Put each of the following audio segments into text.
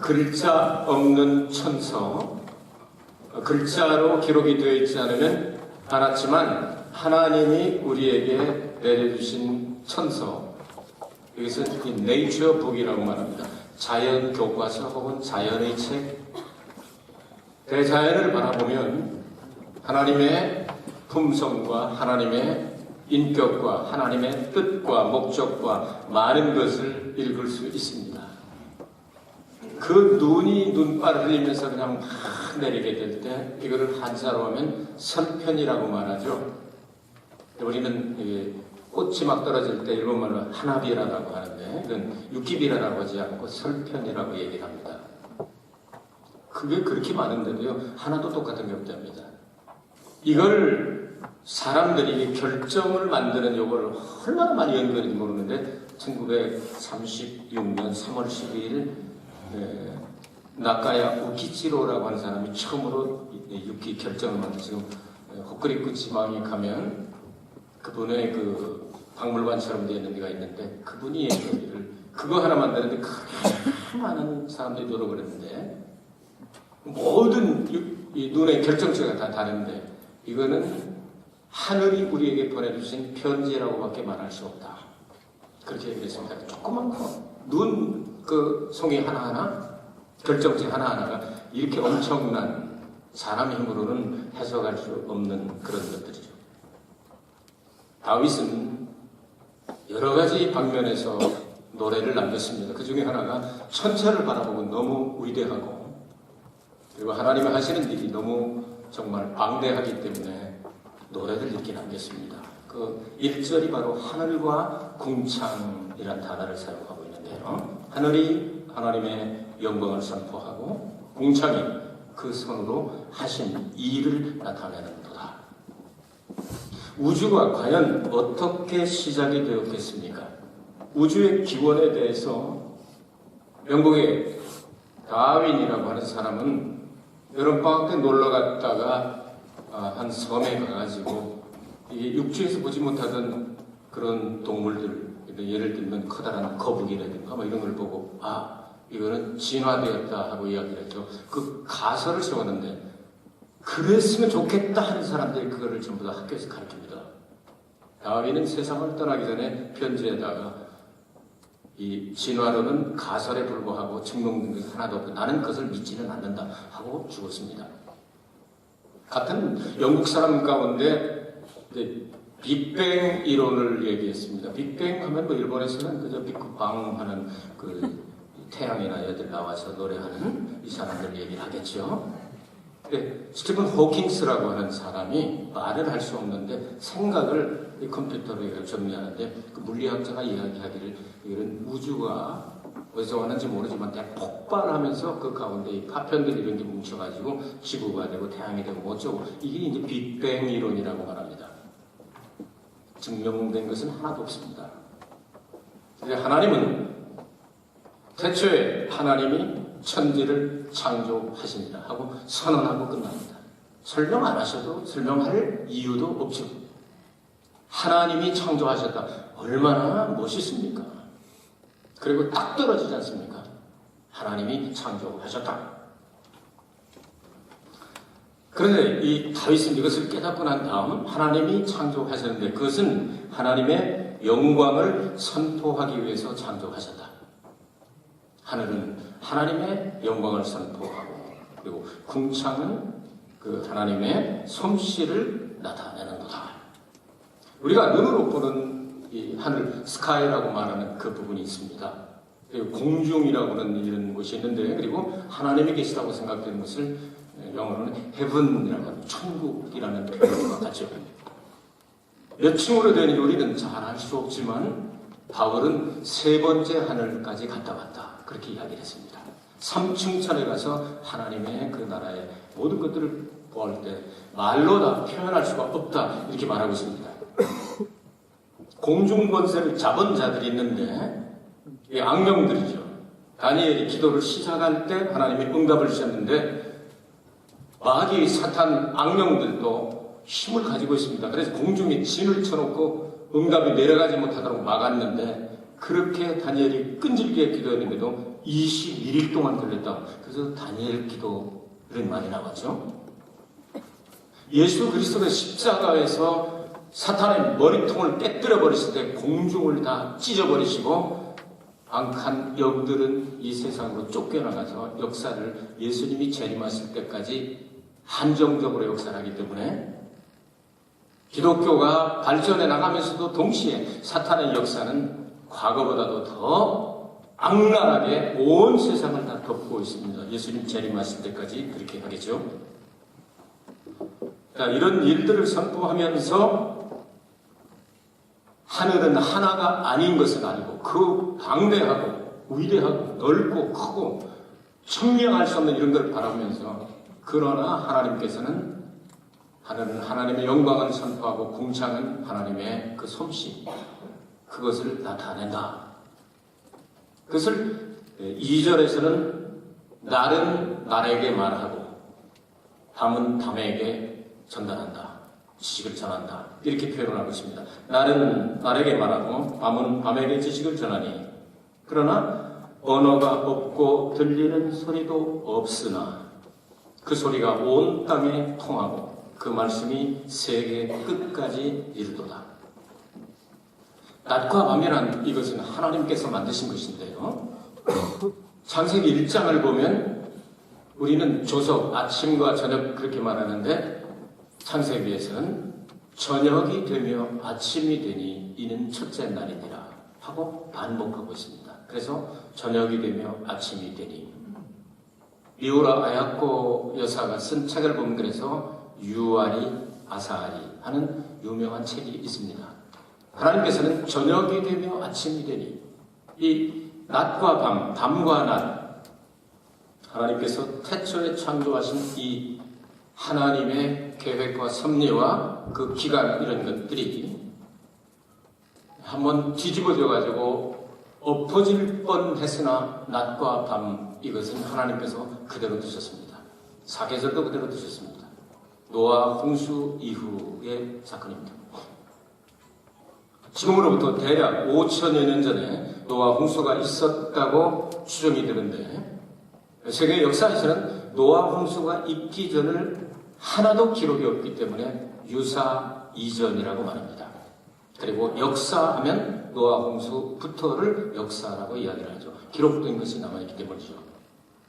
글자 없는 천서, 글자로 기록이 되어 있지 않았지만 하나님이 우리에게 내려주신 천서, 여기서 네이처 북이라고 말합니다. 자연 교과서 혹은 자연의 책, 대자연을 바라보면 하나님의 품성과 하나님의 인격과 하나님의 뜻과 목적과 많은 것을 읽을 수 있습니다. 그 눈이 눈발을 흘리면서 그냥 막 내리게 될 때 이거를 한자로 하면 선편이라고 말하죠. 우리는 꽃이 막 떨어질 때 일본말로 하나비라라고 하는데 이건 육기비라라고 하지 않고 설편이라고 얘기를 합니다. 그게 그렇게 많은데도요 하나도 똑같은 게 없답니다. 이걸 사람들이 결정을 만드는 요거를 얼마나 많이 연구했는지 모르는데 1936년 3월 12일 나카야 우키치로라고 하는 사람이 처음으로 유키 결정을 만들어 지금 홋쿠리쿠 지방에 가면 그분의 그 박물관처럼 되어 있는 데가 있는데 그분이 얘기를 그거 하나 만드는데 그렇게 많은 사람들이 노력을 했는데 모든 이 눈의 결정체가 다 다른데 이거는 하늘이 우리에게 보내주신 편지라고밖에 말할 수 없다. 그렇게 얘기했습니다. 조그만 눈 그 송이 하나하나 결정체 하나하나가 이렇게 엄청난 사람 힘으로는 해석할 수 없는 그런 것들이죠. 다윗은 여러 가지 방면에서 노래를 남겼습니다. 그 중에 하나가 천체를 바라보고 너무 위대하고 그리고 하나님이 하시는 일이 너무 정말 방대하기 때문에 노래를 이렇게 남겼습니다. 그 1절이 바로 하늘과 궁창이란 단어를 사용하고 있는데요. 하늘이 하나님의 영광을 선포하고 궁창이 그 손으로 하신 일을 나타내는도다. 우주가 과연 어떻게 시작이 되었겠습니까? 우주의 기원에 대해서 영국의 다윈이라고 하는 사람은 여름방학 때 놀러 갔다가 한 섬에 가가지고 이게 육지에서 보지 못하던 그런 동물들, 예를 들면 커다란 거북이라든가 뭐 이런 걸 보고 이거는 진화되었다 하고 이야기를 했죠. 그 가설을 세웠는데 그랬으면 좋겠다 하는 사람들이 그거를 전부 다 학교에서 가르칩니다. 다윈은 세상을 떠나기 전에 편지에다가 이 진화론은 가설에 불과하고 증명된 것이 하나도 없고 나는 그것을 믿지는 않는다 하고 죽었습니다. 같은 영국 사람 가운데 빅뱅 이론을 얘기했습니다. 빅뱅 하면 뭐 일본에서는 그저 빅방 하는 그 태양이나 애들 나와서 노래하는 이 사람들 얘기를 하겠죠. 스티븐 호킹스라고 하는 사람이 말을 할 수 없는데 생각을 컴퓨터로 정리하는데 그 물리학자가 이야기하기를 이런 우주가 어디서 왔는지 모르지만 폭발하면서 그 가운데 이 파편들 이런 게 뭉쳐가지고 지구가 되고 태양이 되고 어쩌고 이게 이제 빅뱅 이론이라고 말합니다. 증명된 것은 하나도 없습니다. 하나님은 태초에 하나님이 천지를 창조하십니다 하고 선언하고 끝납니다. 설명 안 하셔도 설명할 이유도 없죠. 하나님이 창조하셨다. 얼마나 멋있습니까? 그리고 딱 떨어지지 않습니까? 하나님이 창조하셨다. 그런데 이 다윗은 이것을 깨닫고 난 다음 하나님이 창조하셨는데 그것은 하나님의 영광을 선포하기 위해서 창조하셨다. 하늘은 하나님의 영광을 선포하고 그리고 궁창은 그 하나님의 솜씨를 나타내는도다. 우리가 눈으로 보는 이 하늘 스카이라고 말하는 그 부분이 있습니다. 그리고 공중이라고 하는 이런 것이 있는데 그리고 하나님이 계시다고 생각되는 것을 영어로는 heaven이라고 하는 천국이라는 표현과 같죠. 몇 층으로 되는지 우리는 잘 알 수 없지만 바울은 세 번째 하늘까지 갔다 왔다. 그렇게 이야기를 했습니다. 3층천에 가서 하나님의 그 나라의 모든 것들을 보할 때 말로 다 표현할 수가 없다. 이렇게 말하고 있습니다. 공중권세를 잡은 자들이 있는데 이 악령들이죠. 다니엘이 기도를 시작할 때 하나님이 응답을 주셨는데 마귀 사탄 악령들도 힘을 가지고 있습니다. 그래서 공중에 진을 쳐놓고 응답이 내려가지 못하도록 막았는데 그렇게 다니엘이 끈질기게 기도했는데도 21일 동안 걸렸다. 그래서 다니엘 기도 이런 말이 나왔죠. 예수 그리스도의 십자가에서 사탄의 머리통을 깨뜨려 버리실 때 공중을 다 찢어버리시고 악한 영들은 이 세상으로 쫓겨나가서 역사를 예수님이 재림하실 때까지 한정적으로 역사하기 때문에 기독교가 발전해 나가면서도 동시에 사탄의 역사는 과거보다도 더 악랄하게 온 세상을 다 덮고 있습니다. 예수님 재림하실 때까지 그렇게 하겠죠. 자, 이런 일들을 선포하면서 하늘은 하나가 아닌 것은 아니고 그 방대하고 위대하고 넓고 크고 청량할 수 없는 이런 걸 바라면서 그러나 하나님께서는 하늘은 하나님의 영광을 선포하고 궁창은 하나님의 그 솜씨 그것을 나타낸다. 그것을 2절에서는 날은 날에게 말하고 밤은 밤에게 전달한다. 지식을 전한다. 이렇게 표현을 하고 있습니다. 날은 날에게 말하고 밤은 밤에게 지식을 전하니 그러나 언어가 없고 들리는 소리도 없으나 그 소리가 온 땅에 통하고 그 말씀이 세계 끝까지 이르도다. 낮과 밤이란 이것은 하나님께서 만드신 것인데요. 창세기 1장을 보면 우리는 조석, 아침과 저녁 그렇게 말하는데 창세기에서는 저녁이 되며 아침이 되니 이는 첫째 날이니라 하고 반복하고 있습니다. 그래서 저녁이 되며 아침이 되니 리우라 아야코 여사가 쓴 책을 보면 그래서 유아리 아사아리 하는 유명한 책이 있습니다. 하나님께서는 저녁이 되며 아침이 되니 이 낮과 밤, 밤과 낮 하나님께서 태초에 창조하신 이 하나님의 계획과 섭리와 그 기간 이런 것들이 한번 뒤집어져 가지고 엎어질 뻔했으나 낮과 밤 이것은 하나님께서 그대로 두셨습니다. 사계절도 그대로 두셨습니다. 노아 홍수 이후의 사건입니다. 지금으로부터 대략 5천여 년 전에 노아 홍수가 있었다고 추정이 되는데 세계 역사에서는 노아 홍수가 있기 전을 하나도 기록이 없기 때문에 유사 이전이라고 말합니다. 그리고 역사하면 노아 홍수부터를 역사라고 이야기를 하죠. 기록된 것이 남아있기 때문이죠.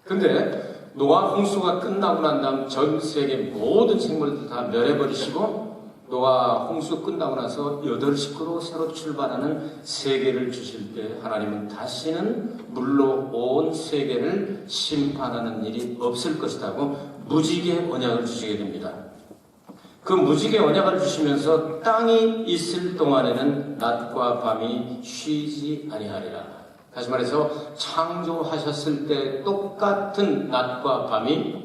그런데 노아 홍수가 끝나고 난 다음 전 세계 모든 생물들 다 멸해버리시고 노아 홍수 끝나고 나서 8식구로 새로 출발하는 세계를 주실 때 하나님은 다시는 물로 온 세계를 심판하는 일이 없을 것이라고 무지개 언약을 주시게 됩니다. 그 무지개 언약을 주시면서 땅이 있을 동안에는 낮과 밤이 쉬지 아니하리라. 다시 말해서 창조하셨을 때 똑같은 낮과 밤이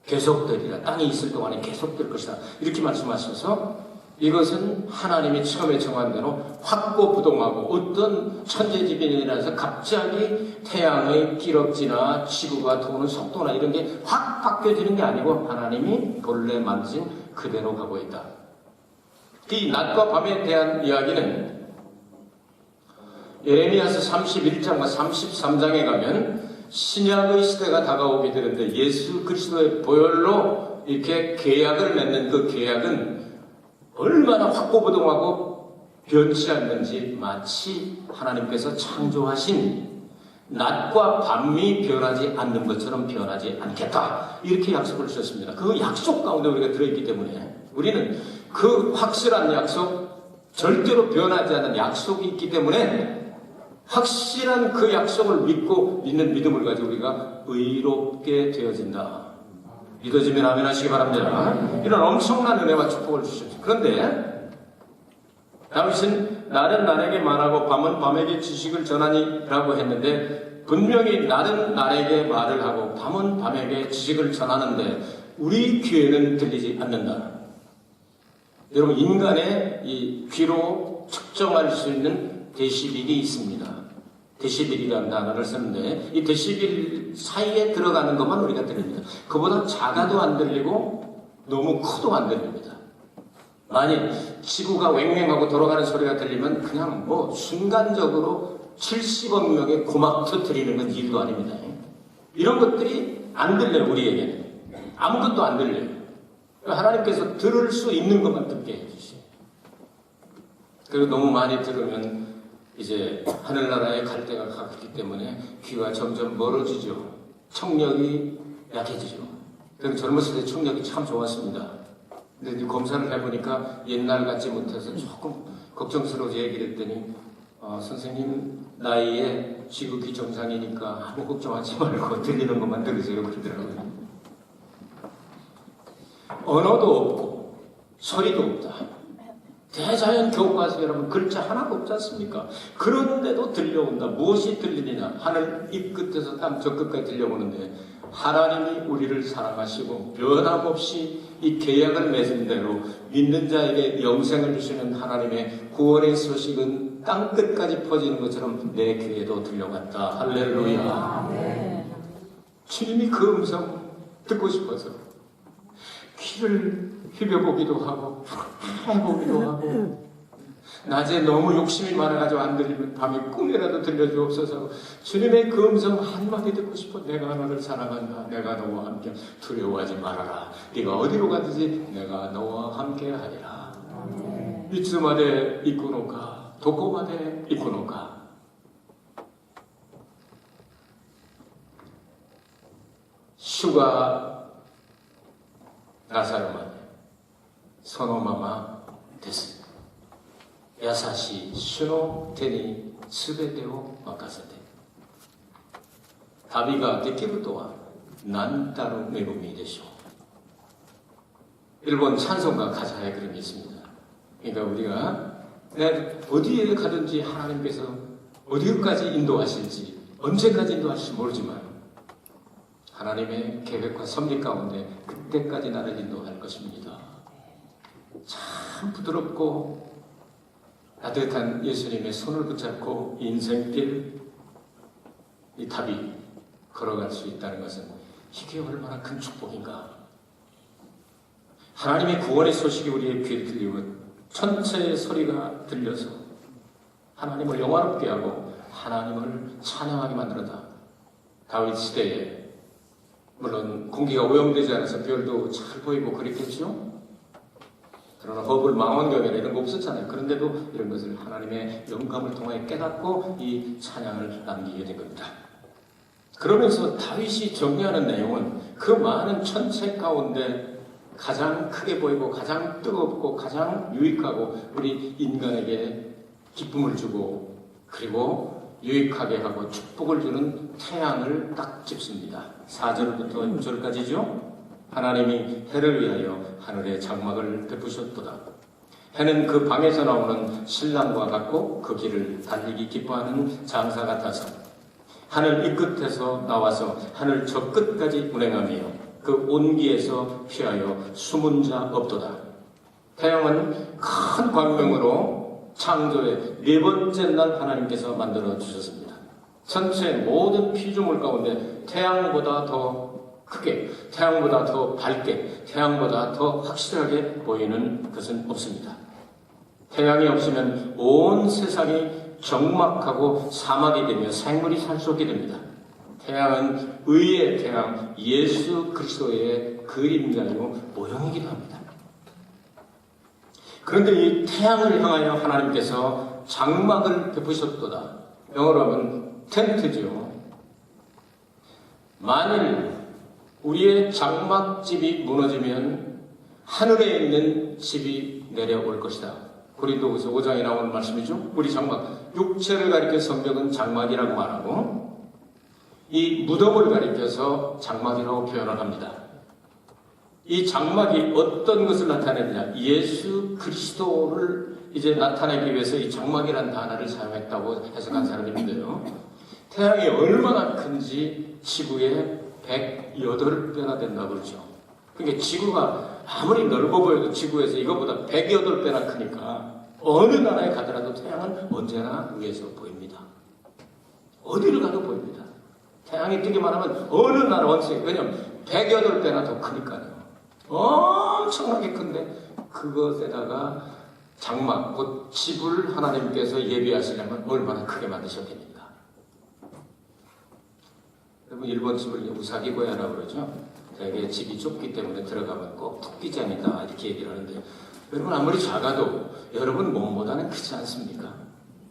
계속되리라. 땅이 있을 동안에 계속될 것이다. 이렇게 말씀하셔서 이것은 하나님이 처음에 정한 대로 확고부동하고 어떤 천재지변이라서 갑자기 태양의 기럭지나 지구가 도는 속도나 이런 게 확 바뀌어지는 게 아니고 하나님이 본래 만드신 그대로 가고 있다. 이 낮과 밤에 대한 이야기는 예레미야서 31장과 33장에 가면 신약의 시대가 다가오게 되는데 예수 그리스도의 보혈로 이렇게 계약을 맺는 그 계약은 얼마나 확고부동하고 변치 않는지 마치 하나님께서 창조하신 낮과 밤이 변하지 않는 것처럼 변하지 않겠다. 이렇게 약속을 주셨습니다. 그 약속 가운데 우리가 들어있기 때문에 우리는 그 확실한 약속, 절대로 변하지 않는 약속이 있기 때문에 확실한 그 약속을 믿고 믿는 믿음을 가지고 우리가 의롭게 되어진다. 믿어지면 아멘 하시기 바랍니다. 이런 엄청난 은혜와 축복을 주셨죠. 그런데 다윗은 날은 날에게 말하고 밤은 밤에게 지식을 전하니 라고 했는데 분명히 날은 날에게 말을 하고 밤은 밤에게 지식을 전하는데 우리 귀에는 들리지 않는다. 여러분 인간의 이 귀로 측정할 수 있는 데시벨이 있습니다. 데시벨이라는 단어를 쓰는데 이 데시벨 사이에 들어가는 것만 우리가 들립니다. 그보다 작아도 안 들리고 너무 커도 안 들립니다. 만일 지구가 왱왱하고 돌아가는 소리가 들리면 그냥 뭐 순간적으로 70억 명의 고막 터뜨리는 건 일도 아닙니다. 이런 것들이 안 들려요, 우리에게는. 아무것도 안 들려요. 하나님께서 들을 수 있는 것만 듣게 해주세요. 그리고 너무 많이 들으면 이제 하늘나라에 갈 때가 가깝기 때문에 귀가 점점 멀어지죠. 청력이 약해지죠. 그래서 젊었을 때 청력이 참 좋았습니다. 근데 이제 검사를 해보니까 옛날 같지 못해서 조금 걱정스러워서 얘기를 했더니 선생님 나이에 지극히 정상이니까 아무 걱정하지 말고 들리는 것만 들으세요 그러더라고요. 언어도 없고 소리도 없다. 대자연 교과서 여러분 글자 하나도 없지 않습니까? 그런데도 들려온다. 무엇이 들리느냐? 하늘 입 끝에서 땀 저 끝까지 들려오는데 하나님이 우리를 사랑하시고 변함없이 이 계약을 맺은 대로 믿는 자에게 영생을 주시는 하나님의 구원의 소식은 땅 끝까지 퍼지는 것처럼 내 귀에도 들려갔다. 할렐루야. 주님이 그 음성 듣고 싶어서 귀를 휘벼보기도 하고 해보기도 하고 낮에 너무 욕심이 많아가지고 안 들리면 밤에 꿈이라도 들려주옵소서. 주님의 그 음성 한마디 듣고 싶어. 내가 너를 사랑한다. 내가 너와 함께 두려워하지 말아라. 네가 어디로 가든지 내가 너와 함께 하리라. 이츠마데 이쿠노카 도코마데 이쿠노카. 슈가 나사로마네 소노마마 데스. 야사시 슈노 테니 스베테오 마카세테. 다비가 데키루 또한 난따로 메구미 되시오. 일본 찬송가 가사에 그런 게 있습니다. 그러니까 우리가 어디에 가든지 하나님께서 어디까지 인도하실지 언제까지 인도하실지 모르지만 하나님의 계획과 섭리 가운데 그때까지 나를 인도할 것입니다. 참 부드럽고 따뜻한 예수님의 손을 붙잡고 인생길 이 답이 걸어갈 수 있다는 것은 이게 얼마나 큰 축복인가. 하나님의 구원의 소식이 우리의 귀에 들리면 천체의 소리가 들려서 하나님을 영화롭게 하고 하나님을 찬양하게 만들었다. 다윗 시대에 물론 공기가 오염되지 않아서 별도 잘 보이고 그랬겠죠. 그러나 허블 망원경이나 이런 거 없었잖아요. 그런데도 이런 것을 하나님의 영감을 통하여 깨닫고 이 찬양을 남기게 된 겁니다. 그러면서 다윗이 정리하는 내용은 그 많은 천체 가운데 가장 크게 보이고 가장 뜨겁고 가장 유익하고 우리 인간에게 기쁨을 주고 그리고 유익하게 하고 축복을 주는 태양을 딱 짚습니다. 4절부터 6절까지죠. 하나님이 해를 위하여 하늘에 장막을 베푸셨도다. 해는 그 방에서 나오는 신랑과 같고 그 길을 달리기 기뻐하는 장사 같아서 하늘 이 끝에서 나와서 하늘 저 끝까지 운행하며 그 온기에서 피하여 숨은 자 없도다. 태양은 큰 광명으로 창조의 네 번째 날 하나님께서 만들어 주셨습니다. 전체 모든 피조물 가운데 태양보다 더 크게, 태양보다 더 밝게, 태양보다 더 확실하게 보이는 것은 없습니다. 태양이 없으면 온 세상이 적막하고 사막이 되며 생물이 살 수 없게 됩니다. 태양은 의의 태양, 예수 그리스도의 그림자요 모형이기도 합니다. 그런데 이 태양을 향하여 하나님께서 장막을 베푸셨도다. 영어로 하면 텐트죠. 만일 우리의 장막집이 무너지면 하늘에 있는 집이 내려올 것이다. 고린도후서 5장에 나오는 말씀이죠. 우리 장막, 육체를 가리켜 성경은 장막이라고 말하고 이 무덤을 가리켜서 장막이라고 표현을 합니다. 이 장막이 어떤 것을 나타내느냐? 예수 그리스도를 이제 나타내기 위해서 이 장막이라는 단어를 사용했다고 해석한 사람이 있는데요. 태양이 얼마나 큰지 지구의 108배나 된다고 그러죠. 그러니까 지구가 아무리 넓어 보여도 지구에서 이것보다 108배나 크니까 어느 나라에 가더라도 태양은 언제나 위에서 보입니다. 어디를 가도 보입니다. 태양이 뜨기만 하면 어느 나라 원체 왜냐면 108배나 더 크니까요. 엄청나게 큰데 그것에다가 장막, 곧 집을 하나님께서 예비하시려면 얼마나 크게 만드셔야 됩니까? 여러분, 일본 집을 우사기 고야라고 그러죠? 되게 집이 좁기 때문에 들어가면 꼭 토끼장이다 이렇게 얘기를 하는데, 여러분 아무리 작아도 여러분 몸보다는 크지 않습니까?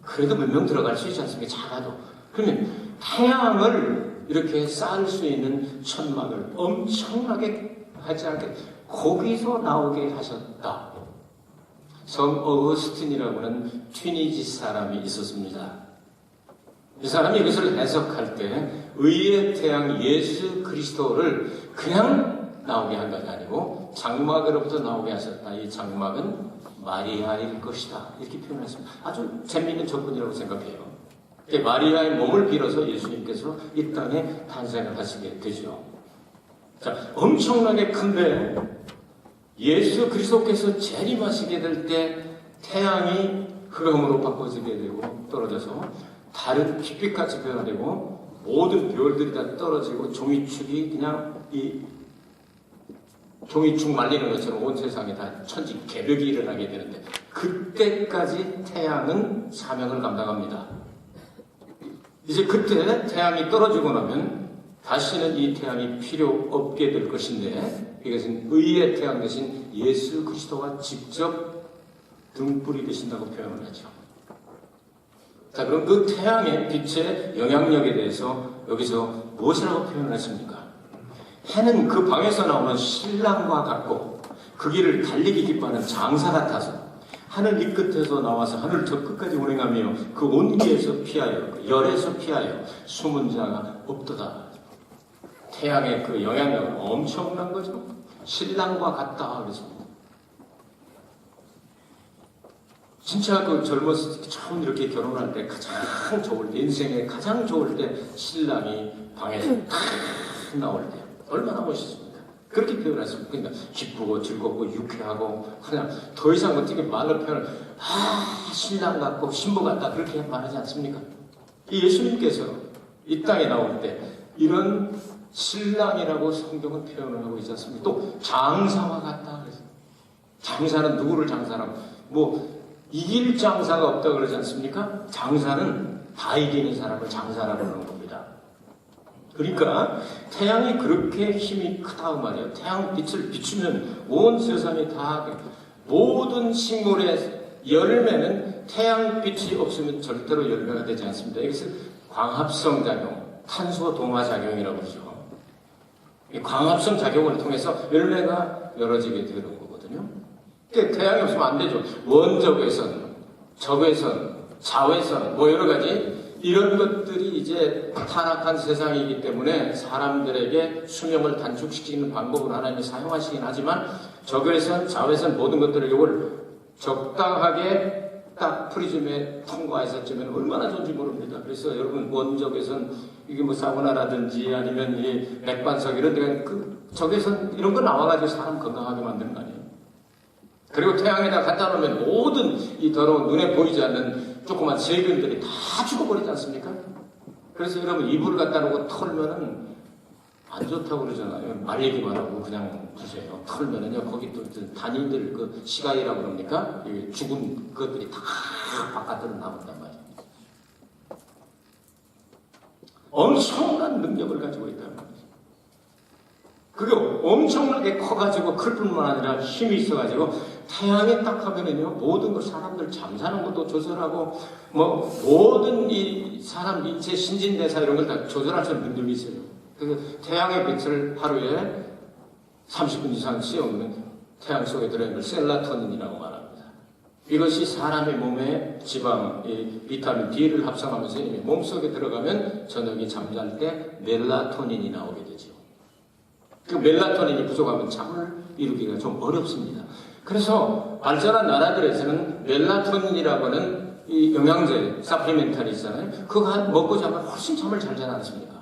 그래도 몇 명 들어갈 수 있지 않습니까? 작아도. 그러면 태양을 이렇게 쌓을 수 있는 천막을 엄청나게 하지 않게 거기서 나오게 하셨다. 성 어거스틴이라고 하는 튀니지 사람이 있었습니다. 이 사람이 이것을 해석할 때 의의 태양 예수 그리스도를 그냥 나오게 한 것이 아니고 장막으로부터 나오게 하셨다. 이 장막은 마리아일 것이다. 이렇게 표현했습니다. 아주 재미있는 접근이라고 생각해요. 마리아의 몸을 빌어서 예수님께서 이 땅에 탄생을 하시게 되죠. 자, 엄청나게 큰데 예수 그리스도께서 재림하시게 될 때 태양이 흑암으로 바꿔지게 되고 떨어져서 다른 빛빛같이 변화되고 모든 별들이 다 떨어지고 종이축이 그냥 이 종이축 말리는 것처럼 온 세상에 다 천지 개벽이 일어나게 되는데 그때까지 태양은 사명을 감당합니다. 이제 그때 태양이 떨어지고 나면 다시는 이 태양이 필요 없게 될 것인데 이것은 의의 태양 대신 예수 그리스도가 직접 등불이 되신다고 표현을 하죠. 자, 그럼 그 태양의 빛의 영향력에 대해서 여기서 무엇이라고 표현했습니까? 해는 그 방에서 나오는 신랑과 같고 그 길을 달리기 기뻐하는 장사 같아서 하늘 이 끝에서 나와서 하늘 저 끝까지 운행하며 그 온기에서 피하여 그 열에서 피하여 숨은 자가 없도다. 태양의 그 영향력은 엄청난 거죠. 신랑과 같다 그랬습니다. 진짜 그 젊었을 때 처음 이렇게 결혼할 때 가장 좋을 때, 인생에 가장 좋을 때 신랑이 방에서 탁 나올 때 얼마나 멋있습니까? 그렇게 표현했습니다. 그러니까 기쁘고 즐겁고 유쾌하고 그냥 더 이상 어떻게 말로 표현을 신랑 같고 신부 같다 그렇게 말하지 않습니까? 이 예수님께서 이 땅에 나올 때 이런 신랑이라고 성경은 표현을 하고 있지 않습니까? 또 장사와 같다 그래서 장사는 누구를 장사라고 뭐 이길 장사가 없다고 그러지 않습니까? 장사는 다 이기는 사람을 장사라고 하는 겁니다. 그러니까 태양이 그렇게 힘이 크다고 말이에요. 태양 빛을 비추면 온 세상이 다 모든 식물의 열매는 태양 빛이 없으면 절대로 열매가 되지 않습니다. 이것을 광합성 작용, 탄소 동화 작용이라고 그러죠. 이 광합성 작용을 통해서 열매가 열어지게 되는 거거든요. 태양이 없으면 안 되죠. 원적외선, 적외선, 자외선, 뭐 여러 가지 이런 것들이 이제 타락한 세상이기 때문에 사람들에게 수명을 단축시키는 방법을 하나님이 사용하시긴 하지만 적외선, 자외선 모든 것들을 이걸 적당하게 딱 프리즘에 통과했었으면 얼마나 좋은지 모릅니다. 그래서 여러분 원적외선 이게 뭐 사우나라든지 아니면 이 맥반석 이런 데가 그 적외선 이런 거 나와가지고 사람 건강하게 만드는 거 아니에요? 그리고 태양에다 갖다 놓으면 모든 이 더러운 눈에 보이지 않는 조그만 세균들이 다 죽어버리지 않습니까? 그래서 여러분 이불을 갖다 놓고 털면은 안 좋다고 그러잖아요. 말리기만 하고 그냥 두세요. 털면은요 거기 또 단위들 그 시가이라고 그럽니까? 죽은 것들이 다 바깥으로 나온단 말이에요. 엄청난 능력을 가지고 있단 말이에요. 그게 엄청나게 커가지고 클 뿐만 아니라 힘이 있어가지고 태양에 딱 하면은요 모든 걸 사람들 잠자는 것도 조절하고 뭐 모든 이 사람 인체 신진대사 이런 걸 다 조절할 수 있는 능력이 있어요. 그래서 태양의 빛을 하루에 30분 이상 씌우면 태양 속에 들어있는 걸 셀라토닌이라고 말합니다. 이것이 사람의 몸에 지방, 이 비타민 D를 합성하면서 몸속에 들어가면 저녁에 잠잘 때 멜라토닌이 나오게 되죠. 그 멜라토닌이 부족하면 잠을 이루기가 좀 어렵습니다. 그래서 발전한 나라들에서는 멜라토닌이라고 하는 이 영양제, 사플리멘탈이 있잖아요. 그거 먹고 자면 훨씬 잠을 잘 자지 않습니까?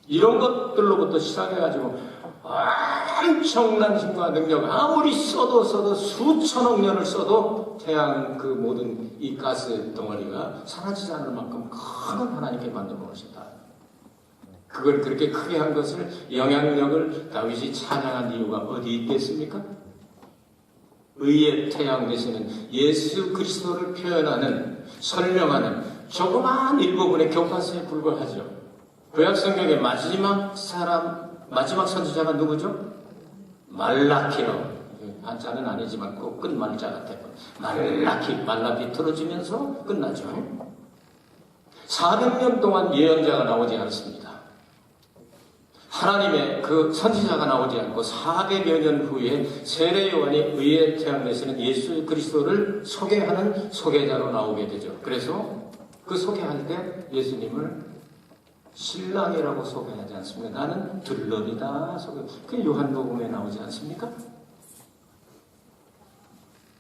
이런 것들로부터 시작해가지고 엄청난 힘과 능력, 아무리 써도 수천억 년을 써도 태양 그 모든 이 가스 덩어리가 사라지지 않을 만큼 큰 하나님께 만들어 놓으셨다. 그걸 그렇게 크게 한 것을 영향력을 다윗이 찬양한 이유가 어디 있겠습니까? 의의 태양 되시는 예수 그리스도를 표현하는, 설명하는 조그마한 일부분의 교과서에 불과하죠. 구약성경의 마지막 선지자가 누구죠? 말라키로. 한자는 아니지만 꼭 끝말자 같아요. 말라키 틀어지면서 끝나죠. 400년 동안 예언자가 나오지 않습니다. 하나님의 그 선지자가 나오지 않고 400여 년 후에 세례 요한이 의의 태양 되시는 예수 그리스도를 소개하는 소개자로 나오게 되죠. 그래서 그 소개할 때 예수님을 신랑이라고 소개하지 않습니까? 나는 들러리다 소개. 그게 요한복음에 나오지 않습니까?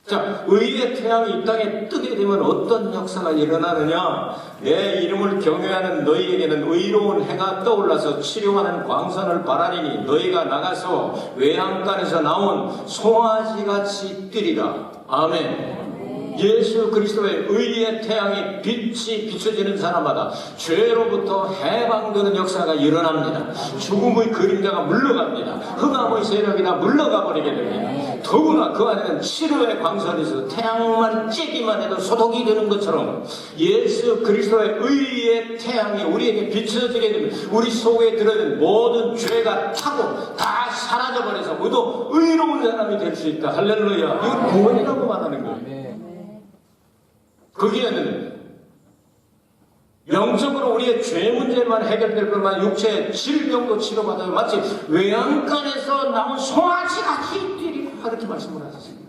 자, 의의 태양이 이 땅에 뜨게 되면 어떤 역사가 일어나느냐? 내 이름을 경외하는 너희에게는 의로운 해가 떠올라서 치료하는 광선을 바라리니 너희가 나가서 외양간에서 나온 송아지같이 뛰리라. 아멘. 예수 그리스도의 의의 태양이 빛이 비춰지는 사람마다 죄로부터 해방되는 역사가 일어납니다. 죽음의 그림자가 물러갑니다. 흑암의 세력이 다 물러가 버리게 됩니다. 더구나 그 안에는 치료의 광선이 있어서 태양만 쬐기만 해도 소독이 되는 것처럼 예수 그리스도의 의의 태양이 우리에게 비춰지게 되면 우리 속에 들어있는 모든 죄가 타고 다 사라져버려서 모두 의로운 사람이 될 수 있다. 할렐루야. 이건 구원이라고 말하는 거예요. 거기에는 영적으로 우리의 죄 문제만 해결될 것만 육체의 질병도 치료받아요. 마치 외양간에서 나온 송아지같이 뛰리라 이렇게 말씀을 하셨습니다.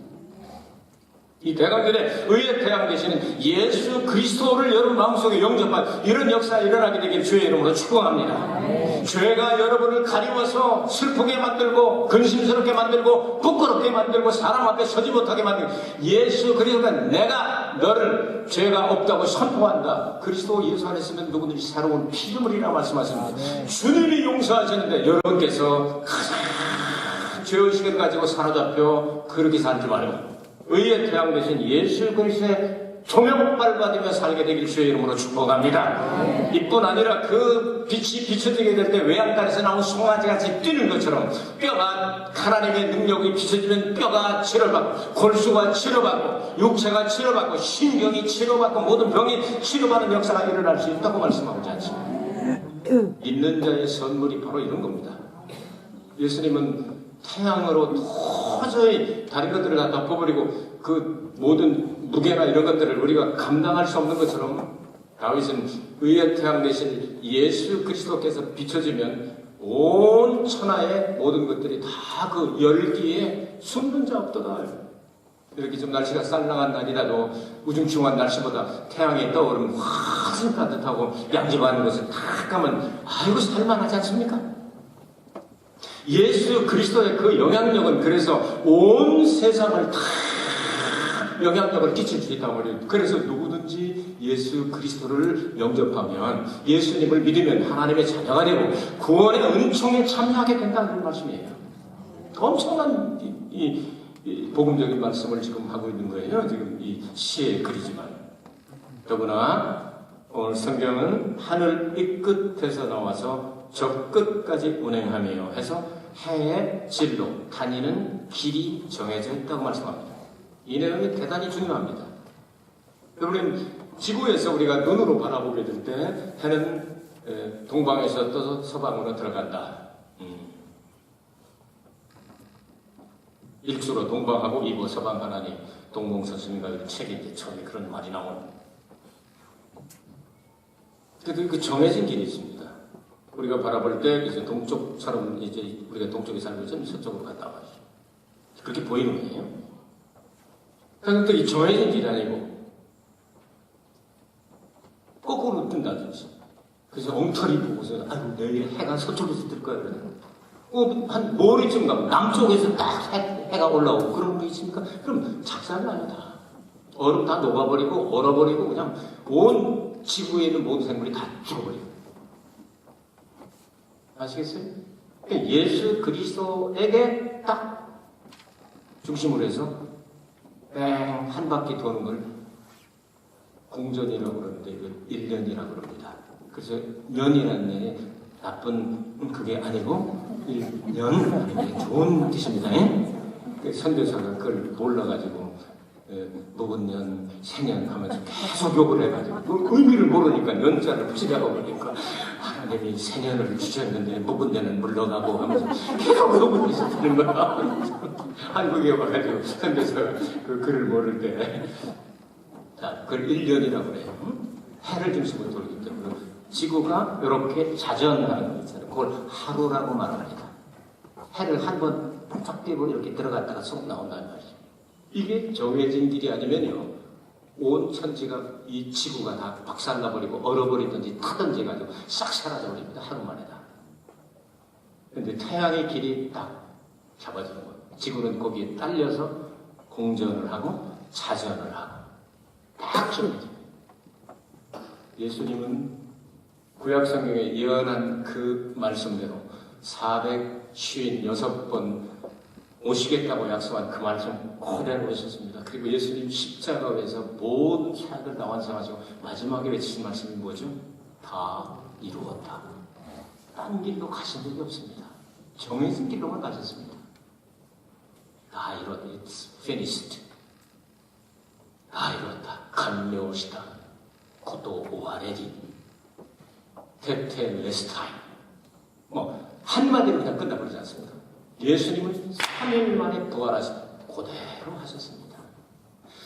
이 대강전에 의의 태양 되시는 예수 그리스도를 여러분 마음속에 영접한 이런 역사가 일어나게 되길 주의 이름으로 축복합니다. 죄가 여러분을 가리워서 슬프게 만들고 근심스럽게 만들고 부끄럽게 만들고 사람 앞에 서지 못하게 만들고 예수 그리스도가 내가 너를 죄가 없다고 선포한다. 그리스도 예수 안에 있으면 누구든지 새로운 피조물이라 말씀하십니다. 주님이 용서하시는데 여러분께서 가장 죄의식을 가지고 사로잡혀 그렇게 살지 말고 의의 태양 되신 예수 그리스도의 조명빨 받으며 살게 되길 주의 이름으로 축복합니다. 이뿐 아니라 그 빛이 비춰지게 될 때 외양간에서 나온 송아지같이 뛰는 것처럼 뼈가 하나님의 능력이 비춰지면 뼈가 치료받고 골수가 치료받고 육체가 치료받고 신경이 치료받고 모든 병이 치료받는 역사가 일어날 수 있다고 말씀하고자 않습니다. 믿는 자의 선물이 바로 이런 겁니다. 예수님은 태양으로 도저히 다른 것들을 다 덮어버리고 그 모든 무게나 이런 것들을 우리가 감당할 수 없는 것처럼 다윗은 의의 태양 대신 예수 그리스도께서 비춰지면 온 천하의 모든 것들이 다 그 열기에 숨는 자 없도다. 이렇게 좀 날씨가 쌀랑한 날이라도 우중충한 날씨보다 태양이 떠오르면 훨씬 따뜻하고 양지바하는 것을 딱 가면 아이고 살만하지 않습니까? 예수 그리스도의 그 영향력은 그래서 온 세상을 다 영향력을 끼칠 수 있다고 말해요. 그래서 누구든지 예수 그리스도를 영접하면 예수님을 믿으면 하나님의 자녀가 되고 구원의 은총에 참여하게 된다는 말씀이에요. 엄청난 이 복음적인 말씀을 지금 하고 있는 거예요. 지금 이 시의 글이지만 더구나 오늘 성경은 하늘 이 끝에서 나와서 저 끝까지 운행하며 해서 해의 진로, 다니는 길이 정해져 있다고 말씀합니다. 이 내용이 대단히 중요합니다. 여러분, 지구에서 우리가 눈으로 바라보게 될 때 해는 동방에서 떠서 서방으로 들어간다. 일주로 동방하고 이고 서방 하나니 동공서슴인가 이런 책에 이제 처음에 그런 말이 나옵니다. 그래도 그 정해진 길이 있습니다. 우리가 바라볼 때 이제 동쪽처럼 이제 우리가 동쪽에 살고 있으면 서쪽으로 갔다 와요. 그렇게 보이는 거예요. 그런데 이 정해진 길이 아니고 거꾸로 뜬다든지. 그래서 엉터리 보고서 아이고 내일 해가 서쪽에서 뜰 거야 그러는. 한 모레쯤 가면 남쪽에서 딱 해가 올라오고 그런 게 있습니까? 그럼 작살나요 다. 얼음 다 녹아버리고 얼어버리고 그냥 온 지구에 있는 모든 생물이 다 죽어버려요. 아시겠어요? 예수 그리스도에게 딱 중심으로 해서 뺑 한 바퀴 도는 걸 공전이라고 그러는데 이걸 1년이라고 그럽니다. 그래서 년이라는 년이 나쁜 그게 아니고 1년 좋은 뜻입니다. 그 선교사가 그걸 몰라가지고 묵은 년, 생년 하면서 계속 욕을 해가지고 그 의미를 모르니까 연자를 붙이다가 보니까 하나님이 생년을 주셨는데 묵은 년은 물러가고 하면서 계속 욕을 있었다는 거야. 한국에 와가지고 선교사가 그 글을 모를 때 자, 그걸 1년이라고 그래요. 해를 중심으로 돌기 때문에 지구가 이렇게 자전하는 거 있잖아요. 그걸 하루라고 말합니다. 해를 한 번 쫙 떼고 이렇게 들어갔다가 쏙 나온다는 말이죠. 이게 정해진 길이 아니면요, 온 천지가 이 지구가 다 박살나버리고 얼어버리든지 타든지 해가지고 싹 사라져버립니다. 하루 만에 다. 근데 태양의 길이 딱 잡아지는 거예요. 지구는 거기에 딸려서 공전을 하고 자전을 하고 딱 정해져요. 예수님은 구약성경에 예언한 그 말씀대로 456번 오시겠다고 약속한 그 말씀 그대로 오셨습니다. 그리고 예수님 십자가에서 모든 사역을 다 완성하시고 마지막에 외치신 말씀이 뭐죠? 다 이루었다. 딴 길로 가신 적이 없습니다. 정해진 길로만 가셨습니다. 다 이뤘다. It's finished. 다 이뤘다. 간료시다. 고도 오아레디. 테텔레스타임. 한마디로 그냥 끝나버리지 않습니다. 예수님은 3일 만에 부활하신 그대로 하셨습니다.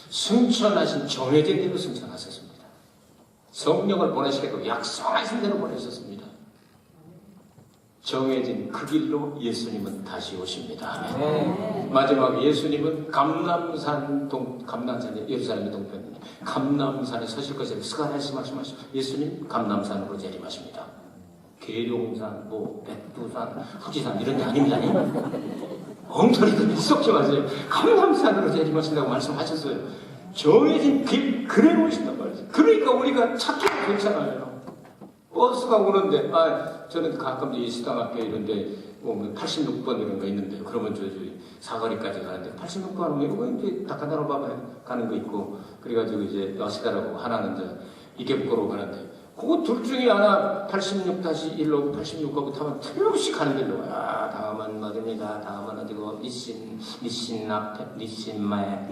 승천하신 정해진 대로 승천하셨습니다. 성령을 보내시겠다고 약속하신 대로 보내셨습니다. 정해진 그 길로 예수님은 다시 오십니다. 아멘. 마지막에 예수님은 감람산이 예루살렘의 동편입니다. 감람산에 서실 것을 스가랴에서 말씀하시고 예수님 감람산으로 재림하십니다. 계룡산, 백두산, 후지산 이런 데 아닙니다. 엉터리들 썩지 마세요. 감람산으로 재림하신다고 말씀하셨어요. 정해진 길 그대로 오신단 말이죠. 그러니까 우리가 찾기가 괜찮아요. 버스가 오는데 저는 가끔 이 시당 앞에 이런 데 보면 86번 이런 거 있는데 그러면 저희 사거리까지 가는데 86번 하면 이제 닭가다로 가는 거 있고 그래가지고 이제 여시다라고 하나는 이계부고로 가는데 그거 둘 중에 하나 86-1로 86가고 타면 틀림없이 가는 길로 와요. 다음은 뭐입니다. 다음은 어디고 니신마에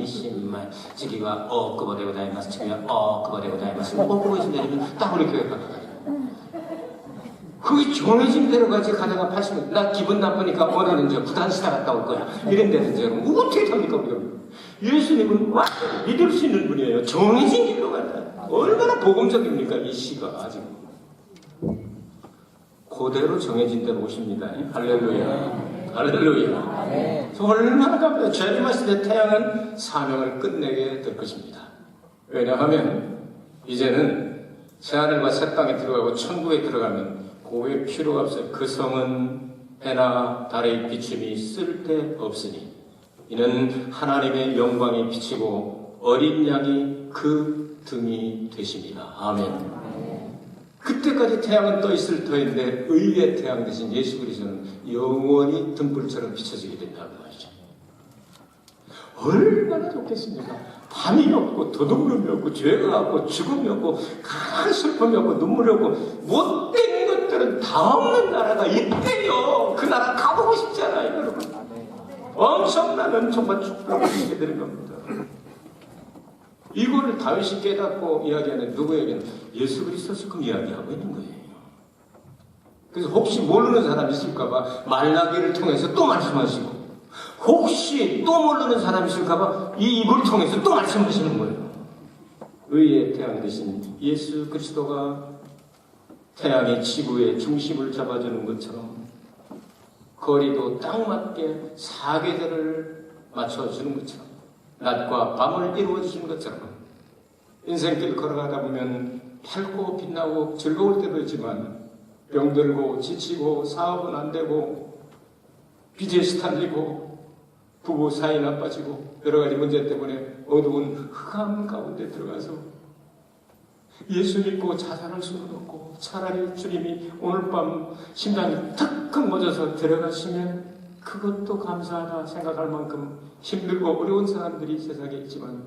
저기가 그거되고 다니마스 저기가 그거되고 다니마스 그거에서 내리면 딱 우리 교회 갔다 그게 정해진 대로 같이 가다가 80년 나 기분 나쁘니까 오늘은 부산시다 갔다 올 거야 이런 데는 여러분 어떻게 합니까 우리가. 예수님은 완전히 믿을 수 있는 분이에요. 정해진 길로 간다. 얼마나 복음적입니까 이 시가 아직 그대로 정해진 대로 오십니다. 할렐루야. 할렐루야. 얼마나 감사해요. 재림하실 때 태양은 사명을 끝내게 될 것입니다. 왜냐하면 이제는 새하늘과 새 땅에 들어가고 천국에 들어가면 고의 필요가 없어요. 그 성은 해나 달의 비춤이 쓸데없으니 이는 하나님의 영광이 비치고 어린 양이 그 등이 되십니다. 아멘. 그때까지 태양은 떠 있을 터인데 의의 태양 대신 예수 그리스도는 영원히 등불처럼 비춰지게 된다는 말이죠. 얼마나 좋겠습니까? 밤이 없고 도둑놈이 없고 죄가 없고 죽음이 없고 가난 슬픔이 없고 눈물이 없고 못된 것들은 다 없는 나라가 있대요. 그 나라 가보고 싶잖아요 여러분. 엄청난 정말 축복을 주게 되는 겁니다. 이거를 다윗이 깨닫고 이야기하는 누구에게는 예수 그리스도처럼 이야기하고 있는 거예요. 그래서 혹시 모르는 사람 있을까봐 말라기를 통해서 또 말씀하시고 혹시 또 모르는 사람 있을까봐 이 입을 통해서 또 말씀하시는 거예요. 의의 태양 대신 예수 그리스도가 태양의 지구의 중심을 잡아주는 것처럼 거리도 딱 맞게 사계절을 맞춰주는 것처럼 낮과 밤을 이루어주시는 것처럼 인생길 걸어가다 보면 밝고 빛나고 즐거울 때도 있지만 병들고 지치고 사업은 안 되고 빚에 시달리고 부부 사이 나빠지고 여러 가지 문제 때문에 어두운 흑암 가운데 들어가서 예수 믿고 자살할 수는 없고 차라리 주님이 오늘 밤 심장이 탁 멎어서 들어가시면 그것도 감사하다 생각할 만큼 힘들고 어려운 사람들이 세상에 있지만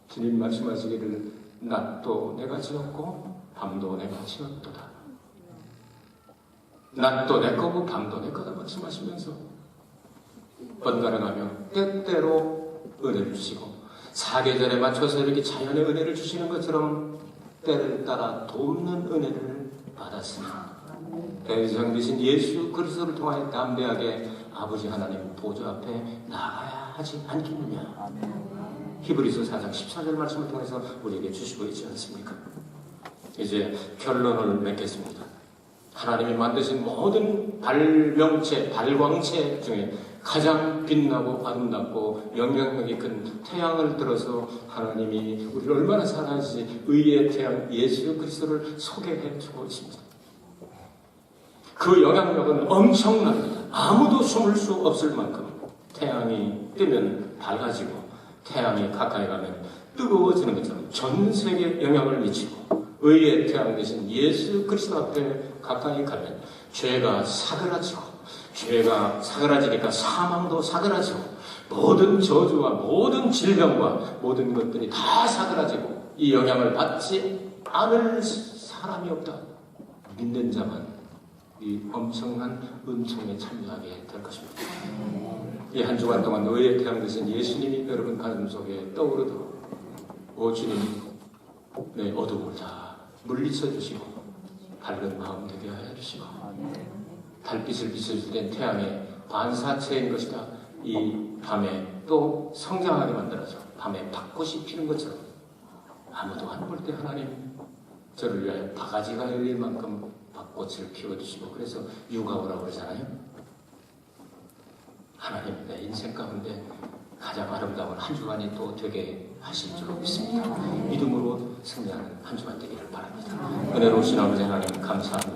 주님 말씀하시기를 낮도 내가 지었고 밤도 내가 지었도다. 낮도 내 거고 밤도 내 거다 말씀하시면서 번갈아가며 때때로 은혜를 주시고 사계절에 맞춰서 이렇게 자연의 은혜를 주시는 것처럼 때를 따라 돕는 은혜를 받았으니 대리장 되신 예수 그리스도를 통하여 담대하게 아버지 하나님 보좌 앞에 나가야 하지 않겠느냐. 히브리서 4장 14절 말씀을 통해서 우리에게 주시고 있지 않습니까? 이제 결론을 맺겠습니다. 하나님이 만드신 모든 발명체, 발광체 중에 가장 빛나고 아름답고 영향력이 큰 태양을 들어서 하나님이 우리를 얼마나 사랑하시지 의의 태양 예수 그리스도를 소개해 주고 있습니다. 그 영향력은 엄청납니다. 아무도 숨을 수 없을 만큼 태양이 뜨면 밝아지고 태양이 가까이 가면 뜨거워지는 것처럼 전 세계에 영향을 미치고 의의 태양 되신 예수 그리스도 앞에 가까이 가면 죄가 사그라지고 죄가 사그라지니까 사망도 사그라지고 모든 저주와 모든 질병과 모든 것들이 다 사그라지고 이 영향을 받지 않을 사람이 없다. 믿는 자만 이 엄청난 은총에 참여하게 될 것입니다. 이 한 주간 동안 의의 태양 되신 예수님이 여러분 가슴 속에 떠오르도록 오 주님 내 어둠을 다 물리쳐 주시고 밝은 마음 되게 하여 주시고 달빛을 비춰주된 태양의 반사체인 것이다. 이 밤에 또 성장하게 만들어서 밤에 벚꽃이 피는 것처럼 아무도 안 볼 때 하나님 저를 위하여 바가지가 열릴 만큼 벚꽃을 피워주시고 그래서 유가오라고 그러잖아요. 하나님 내 인생 가운데 가장 아름다운 한 주간이 또 되게 하실 줄로 믿습니다. 믿음으로 승리하는 한 주간 되기를 바랍니다. 은혜로우신 아버지 하나님 감사합니다.